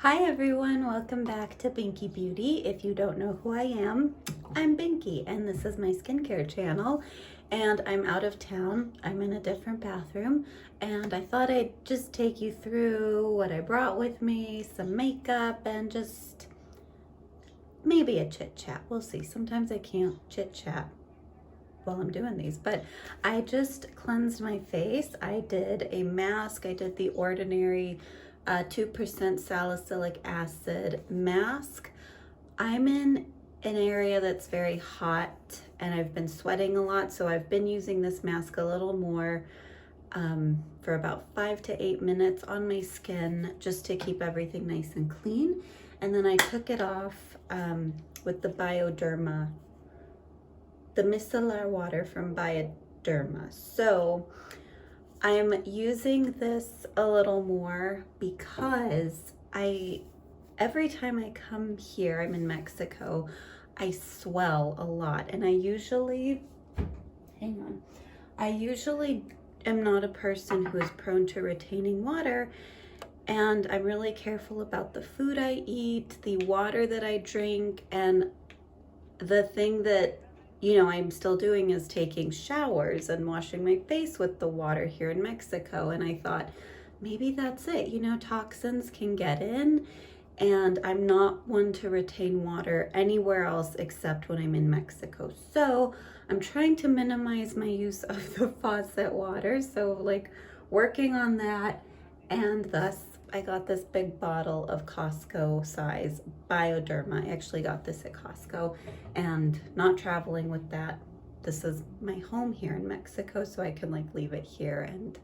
Hi everyone, welcome back to Binki Beauty. If you don't know who I am, I'm Binky and this is my skincare channel, and I'm out of town. I'm in a different bathroom and I thought I'd just take you through what I brought with me, some makeup, and just maybe a chit chat. We'll see. Sometimes I can't chit chat while I'm doing these, but I just cleansed my face. I did a mask. I did the ordinary 2% salicylic acid mask. I'm in an area that's very hot and I've been sweating a lot, so I've been using this mask a little more for about 5 to 8 minutes on my skin just to keep everything nice and clean. And then I took it off with the micellar water from Bioderma. So I'm using this a little more because every time I come here, I'm in Mexico, I swell a lot, and I usually am not a person who is prone to retaining water, and I'm really careful about the food I eat, the water that I drink, and the thing that I'm still doing is taking showers and washing my face with the water here in Mexico. And I thought maybe that's it. Toxins can get in, and I'm not one to retain water anywhere else except when I'm in Mexico. So I'm trying to minimize my use of the faucet water. So working on that, and thus I got this big bottle of Costco size Bioderma. I actually got this at Costco, and not traveling with that. This is my home here in Mexico, so I can leave it here and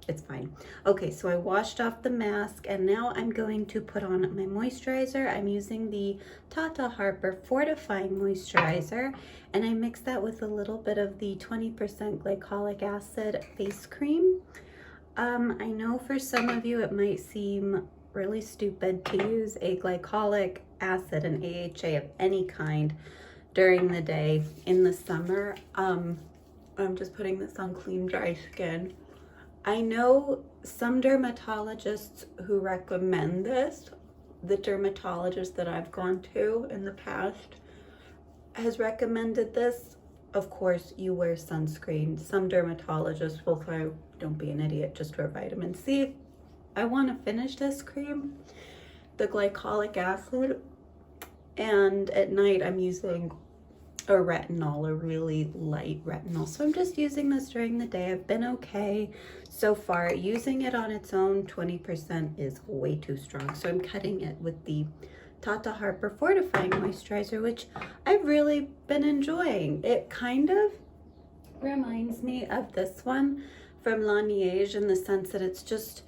it's fine. Okay, so I washed off the mask and now I'm going to put on my moisturizer. I'm using the Tata Harper Fortifying Moisturizer, and I mix that with a little bit of the 20% glycolic acid face cream. I know for some of you it might seem really stupid to use a glycolic acid, an AHA of any kind, during the day in the summer. I'm just putting this on clean, dry skin. I know some dermatologists who recommend this. The dermatologist that I've gone to in the past has recommended this. Of course, you wear sunscreen. Some dermatologists will say, don't be an idiot, just wear vitamin C. I want to finish this cream, the glycolic acid, and at night I'm using a retinol, a really light retinol. So I'm just using this during the day. I've been okay so far. Using it on its own, 20% is way too strong. So I'm cutting it with the Tata Harper Fortifying Moisturizer, which I've really been enjoying. It kind of reminds me of this one from Laneige in the sense that it's just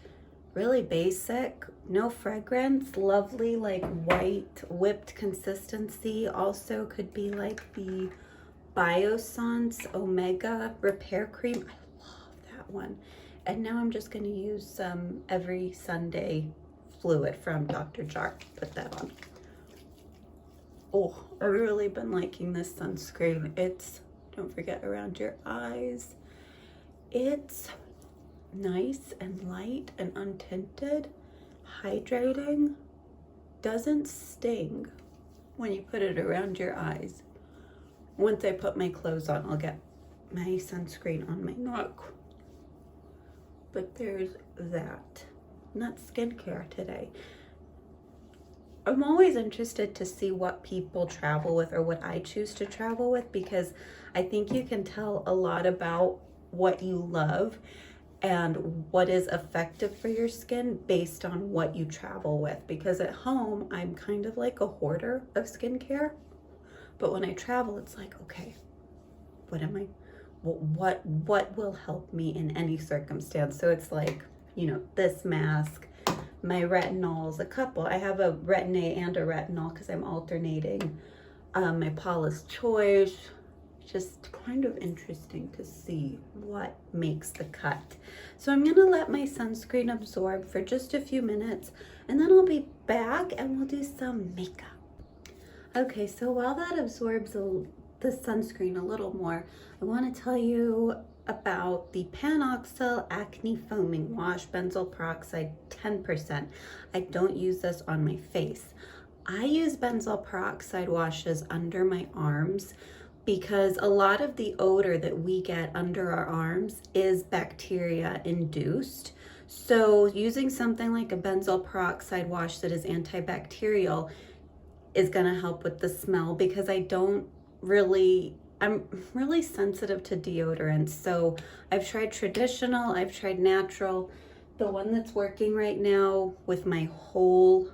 really basic, no fragrance, lovely white whipped consistency. Also could be like the Biossance Omega Repair Cream. I love that one. And now I'm just going to use some Every Sunday fluid from Dr. Jar. Put that on. Oh, I've really been liking this sunscreen. It's, don't forget, around your eyes. It's nice and light and untinted, hydrating, doesn't sting when you put it around your eyes. Once I put my clothes on, I'll get my sunscreen on my neck. But there's that. Not skincare today. I'm always interested to see what people travel with or what I choose to travel with, because I think you can tell a lot about what you love and what is effective for your skin based on what you travel with. Because at home, I'm kind of like a hoarder of skincare. But when I travel, it's like, okay, what will help me in any circumstance? So it's like, this mask, my retinols, a couple. I have a Retin-A and a retinol because I'm alternating. My Paula's Choice. Just kind of interesting to see what makes the cut. So I'm gonna let my sunscreen absorb for just a few minutes, and then I'll be back and we'll do some makeup. Okay, so while that absorbs the sunscreen a little more, I want to tell you about the Panoxyl Acne Foaming Wash, benzoyl peroxide 10%. I don't use this on my face. I use benzoyl peroxide washes under my arms because a lot of the odor that we get under our arms is bacteria induced. So using something like a benzoyl peroxide wash that is antibacterial is gonna help with the smell, because I'm really sensitive to deodorants. So I've tried traditional, I've tried natural. The one that's working right now with my whole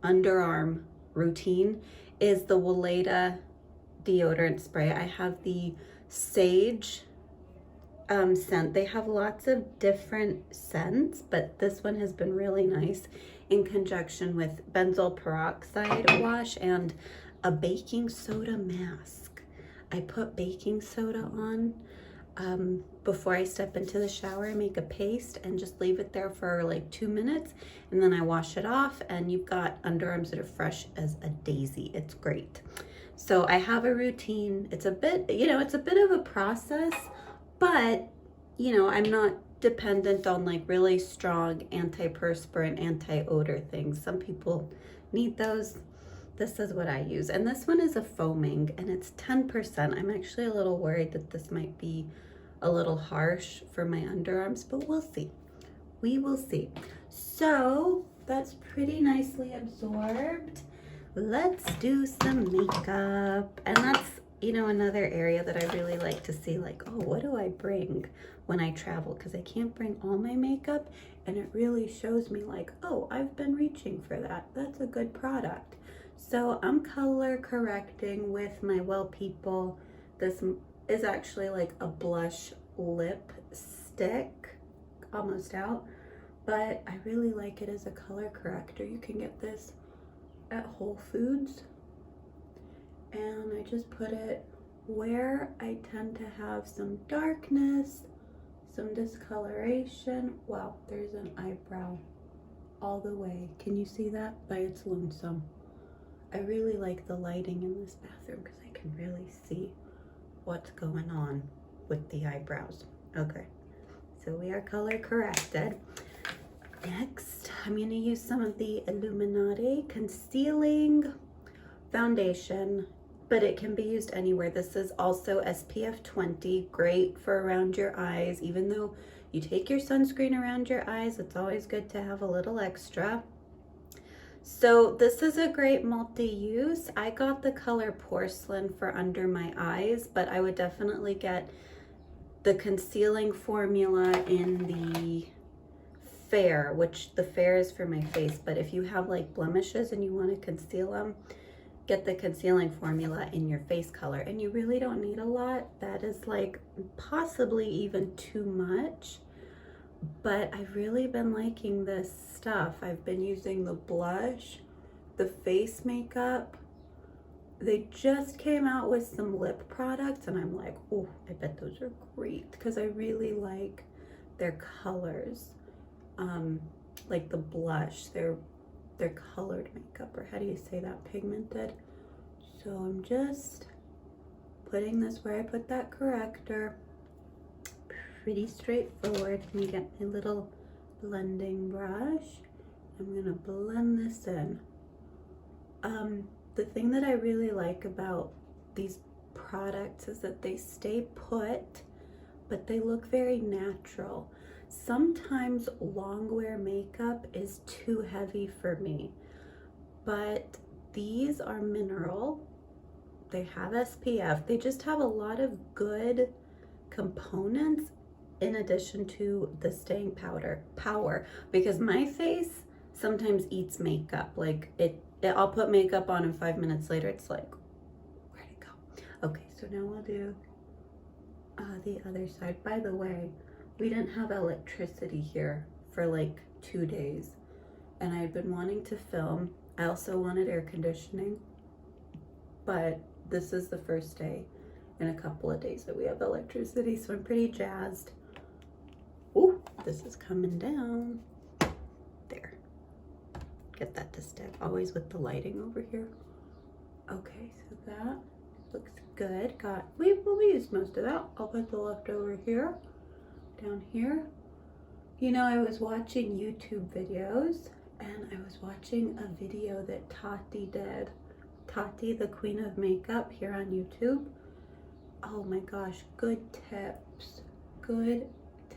underarm routine is the Weleda deodorant spray. I have the sage scent. They have lots of different scents, but this one has been really nice in conjunction with benzoyl peroxide wash and a baking soda mask. I put baking soda on before I step into the shower. I make a paste and just leave it there for like 2 minutes, and then I wash it off, and you've got underarms that are fresh as a daisy. It's great. So I have a routine. It's a bit, it's a bit of a process, but I'm not dependent on like really strong antiperspirant, anti-odor things. Some people need those. This is what I use. And this one is a foaming, and it's 10%. I'm actually a little worried that this might be a little harsh for my underarms, but we'll see. We will see. So that's pretty nicely absorbed. Let's do some makeup. And that's, another area that I really like to see, like, oh, what do I bring when I travel? Because I can't bring all my makeup, and it really shows me like, oh, I've been reaching for that. That's a good product. So I'm color correcting with my Well People. This is actually like a blush lipstick, almost out, but I really like it as a color corrector. You can get this at Whole Foods, and I just put it where I tend to have some darkness, some discoloration. Wow, there's an eyebrow all the way. Can you see that? By its lonesome. I really like the lighting in this bathroom because I can really see what's going on with the eyebrows. Okay, so we are color corrected. Next, I'm going to use some of the Illuminati Concealing Foundation, but it can be used anywhere. This is also SPF 20, great for around your eyes. Even though you take your sunscreen around your eyes, it's always good to have a little extra. So this is a great multi-use. I got the color Porcelain for under my eyes, but I would definitely get the concealing formula in the Fair, which the Fair is for my face, but if you have like blemishes and you want to conceal them, get the concealing formula in your face color. And you really don't need a lot. That is like possibly even too much. But I've really been liking this stuff. I've been using the blush, the face makeup. They just came out with some lip products, and I'm like, oh, I bet those are great, because I really like their colors. Like the blush, they're colored makeup, or how do you say that, pigmented. So I'm just putting this where I put that corrector. Pretty straightforward. Let me get my little blending brush. I'm gonna blend this in. The thing that I really like about these products is that they stay put, but they look very natural. Sometimes long wear makeup is too heavy for me, but these are mineral. They have SPF. They just have a lot of good components in addition to the staying power, because my face sometimes eats makeup. Like I'll put makeup on and 5 minutes later it's like, where'd it go? Okay, so now we'll do the other side. By the way, we didn't have electricity here for like 2 days, and I had been wanting to film. I also wanted air conditioning, but this is the first day in a couple of days that we have electricity, so I'm pretty jazzed. Ooh, this is coming down. There. Get that to stick, always with the lighting over here. Okay, so that looks good. We used most of that. I'll put the leftover here. down here. You know, I was watching YouTube videos and I was watching a video that Tati did. Tati, the queen of makeup, here on YouTube. Oh my gosh, good tips. Good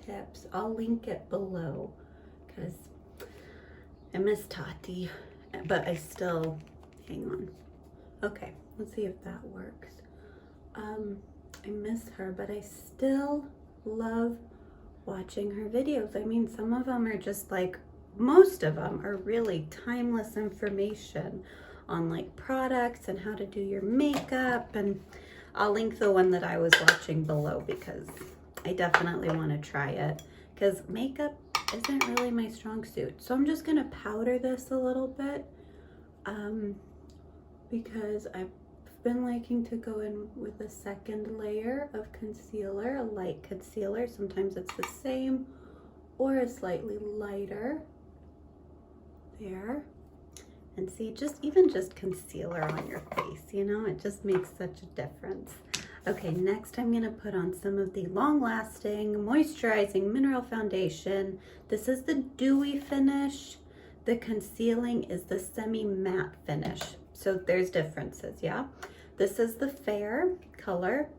tips. I'll link it below because I miss Tati, but I still, hang on. Okay, let's see if that works. I miss her, but I still love watching her videos. I mean, some of them are just like, most of them are really timeless information on like products and how to do your makeup, and I'll link the one that I was watching below because I definitely want to try it because makeup isn't really my strong suit. So I'm just gonna powder this a little bit because I've been liking to go in with a second layer of concealer, a light concealer. Sometimes it's the same or a slightly lighter. There. And see, even just concealer on your face, you know, it just makes such a difference. Okay, next I'm gonna put on some of the long-lasting moisturizing mineral foundation. This is the dewy finish. The concealing is the semi-matte finish. So there's differences, yeah? This is the fair color,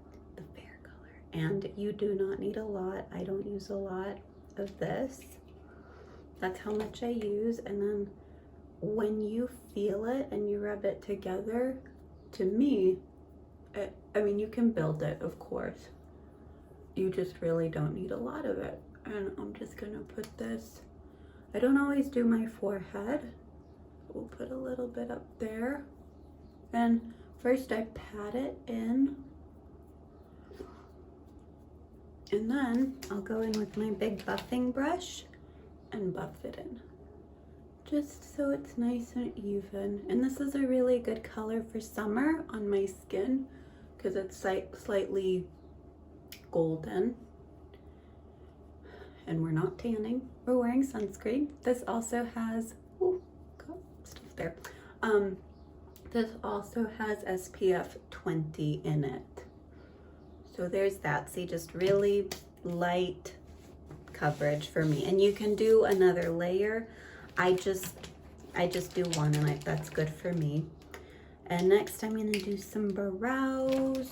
and you do not need a lot. I don't use a lot of this. That's how much I use. And then when you feel it and you rub it together, to me, I mean, you can build it, of course. You just really don't need a lot of it. And I'm just gonna put this, I don't always do my forehead. We'll put a little bit up there. And first I pat it in. And then I'll go in with my big buffing brush and buff it in. Just so it's nice and even. And this is a really good color for summer on my skin because it's slightly golden. And we're not tanning, we're wearing sunscreen. This also has, oh, got stuff there. This also has SPF 20 in it. So there's that. See, just really light coverage for me. And you can do another layer. I just do one, and that's good for me. And next I'm gonna do some brows.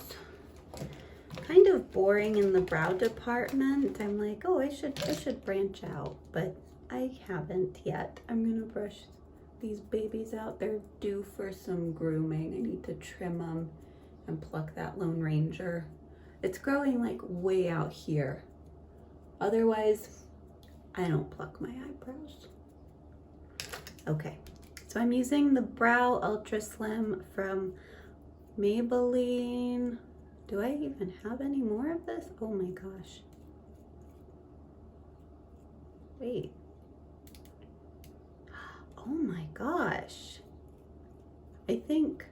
Kind of boring in the brow department. I'm like, oh, I should branch out, but I haven't yet. I'm gonna brush these babies out. They're due for some grooming. I need to trim them and pluck that Lone Ranger. It's growing like way out here. Otherwise, I don't pluck my eyebrows. Okay, so I'm using the Brow Ultra Slim from Maybelline. Do I even have any more of this? Oh my gosh. Wait. Oh my gosh. I think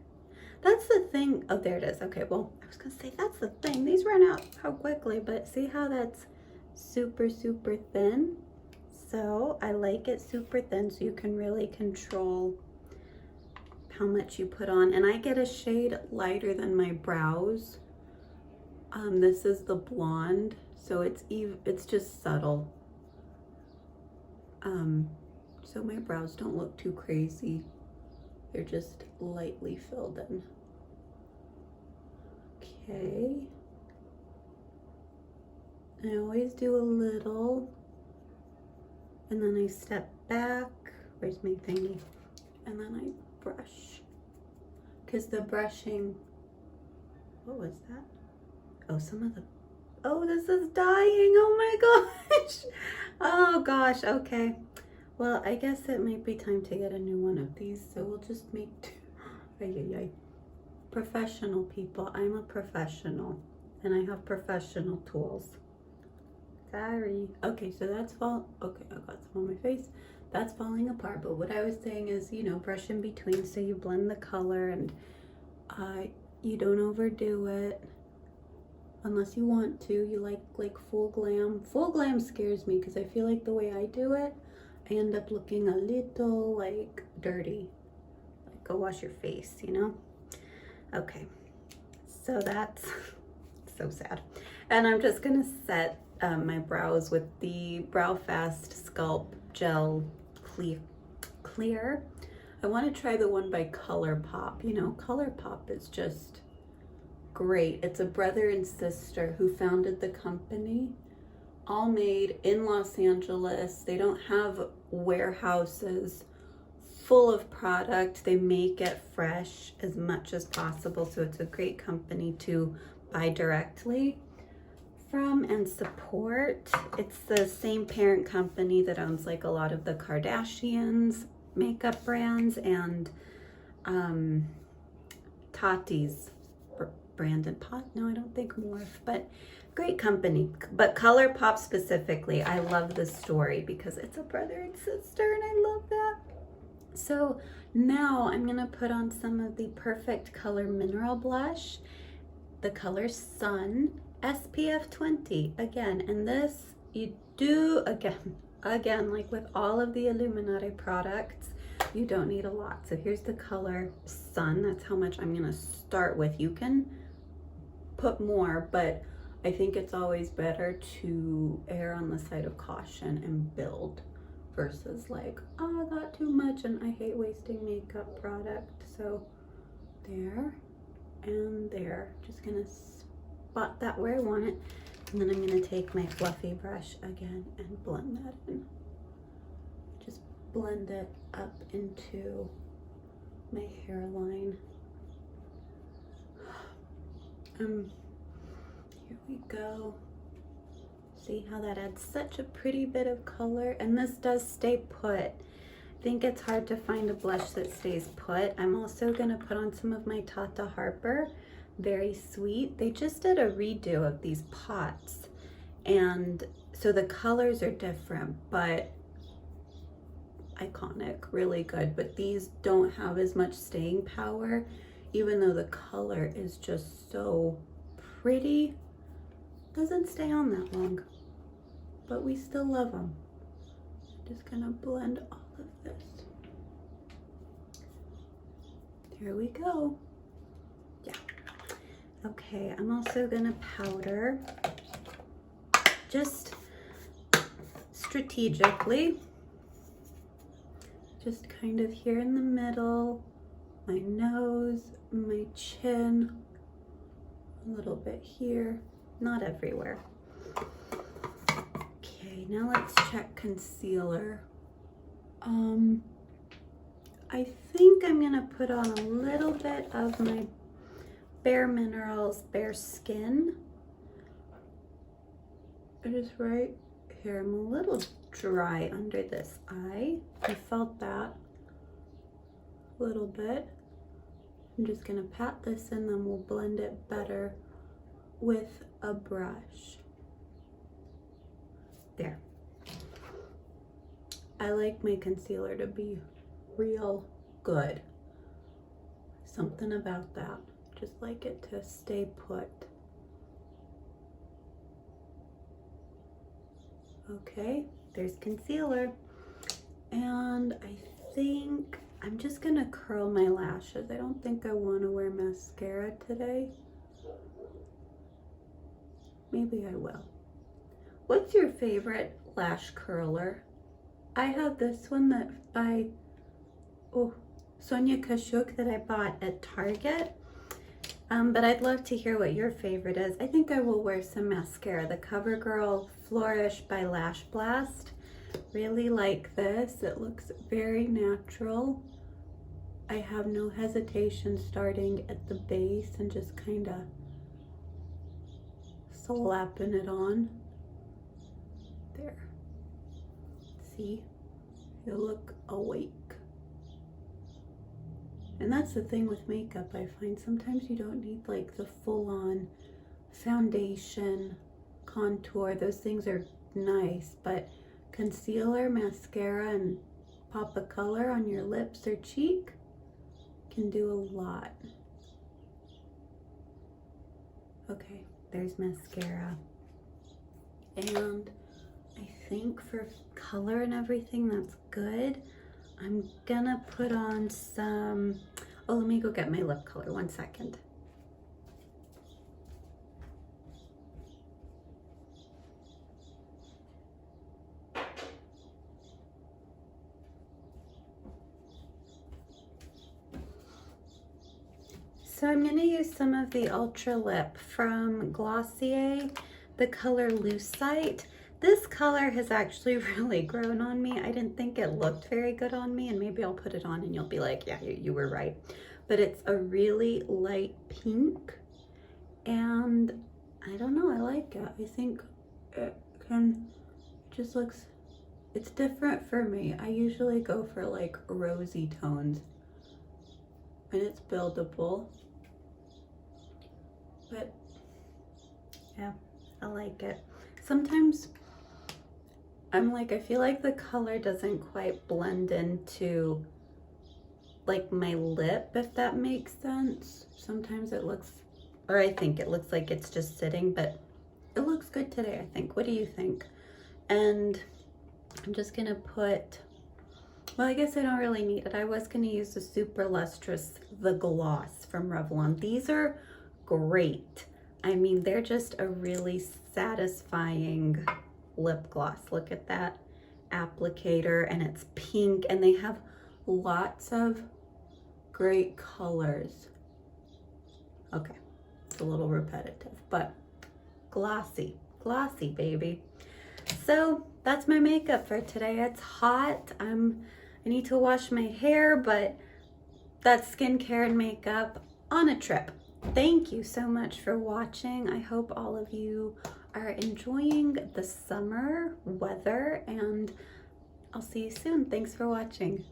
that's the thing. Oh, there it is. Okay, well, I was gonna say that's the thing. These run out how quickly, but see how that's super, super thin? So I like it super thin so you can really control how much you put on. And I get a shade lighter than my brows. This is the blonde, so it's just subtle. So my brows don't look too crazy. They're just lightly filled in. Okay. I always do a little, and then I step back. Where's my thingy? And then I brush. Because the brushing, what was that? Oh, oh, this is dying. Oh my gosh. Oh gosh, okay. Well, I guess it might be time to get a new one of these, so we'll just make two. Ay. Professional people. I'm a professional, and I have professional tools. Sorry. Okay, so that's okay, I got some on my face. That's falling apart, but what I was saying is, you know, brush in between so you blend the color and you don't overdo it. Unless you want to. You like full glam. Full glam scares me because I feel like the way I do it, I end up looking a little like dirty. Like, go wash your face, you know? Okay, so that's so sad. And I'm just gonna set my brows with the Brow Fast Sculpt Gel Clear. I want to try the one by ColourPop. You know, ColourPop is just great. It's a brother and sister who founded the company, all made in Los Angeles. They don't have warehouses full of product. They make it fresh as much as possible, so it's a great company to buy directly from and support. It's the same parent company that owns like a lot of the Kardashians makeup brands and Tati's brand and Pot. No, I don't think Morph, but great company. But ColourPop specifically, I love this story because it's a brother and sister, and I love that. So now I'm gonna put on some of the Perfect Color Mineral Blush, the color Sun, SPF 20 again. And this you do again like with all of the Illuminati products, you don't need a lot. So here's the color Sun. That's how much I'm gonna start with. You can put more, but I think it's always better to err on the side of caution and build versus like, oh, I got too much and I hate wasting makeup product. So there and there, just gonna spot that where I want it, and then I'm gonna take my fluffy brush again and blend that in. Just blend it up into my hairline. Here we go. See how that adds such a pretty bit of color, and this does stay put. I think it's hard to find a blush that stays put. I'm also gonna put on some of my Tata Harper, Very Sweet. They just did a redo of these pots, and so the colors are different, but iconic, really good. But these don't have as much staying power, even though the color is just so pretty. Doesn't stay on that long, but we still love them. Just gonna blend all of this. There we go. Yeah. Okay, I'm also gonna powder, just strategically, just kind of here in the middle, my nose, my chin, a little bit here, not everywhere. Okay, now let's check concealer. I think I'm gonna put on a little bit of my Bare Minerals Bare Skin. It is right here. I'm a little dry under this eye. I felt that a little bit. I'm just gonna pat this in, then we'll blend it better with a brush. There. I like my concealer to be real good. Something about that. Just like it to stay put. Okay, there's concealer. And I think I'm just gonna curl my lashes. I don't think I want to wear mascara today. Maybe I will. What's your favorite lash curler? I have this one that by Sonia Kashuk that I bought at Target. But I'd love to hear what your favorite is. I think I will wear some mascara. The CoverGirl Flourish by Lash Blast. Really like this. It looks very natural. I have no hesitation starting at the base and just kind of slapping it on. There. See? You look awake. And that's the thing with makeup, I find sometimes you don't need like the full-on foundation, contour. Those things are nice, but concealer, mascara, and pop of color on your lips or cheek can do a lot. Okay, there's mascara. And I think for color and everything, that's good. I'm gonna put on some, let me go get my lip color, 1 second. So I'm going to use some of the Ultra Lip from Glossier, the color Lucite. This color has actually really grown on me. I didn't think it looked very good on me, and maybe I'll put it on and you'll be like, yeah, you were right. But it's a really light pink, and I don't know, I like it. I think it just looks, it's different for me. I usually go for like rosy tones, and it's buildable. But yeah, I like it. Sometimes I'm like, I feel like the color doesn't quite blend into like my lip, if that makes sense. Sometimes it looks, or I think it looks like it's just sitting, but it looks good today, I think. What do you think? And I'm just gonna put, well, I guess I don't really need it. I was gonna use the Super Lustrous, the gloss from Revlon. These are great. I mean, they're just a really satisfying lip gloss. Look at that applicator, and it's pink, and they have lots of great colors. Okay, it's a little repetitive, but glossy, glossy, baby. So that's my makeup for today. It's hot. I need to wash my hair, but that's skincare and makeup on a trip. Thank you so much for watching. I hope all of you are enjoying the summer weather, and I'll see you soon. Thanks for watching.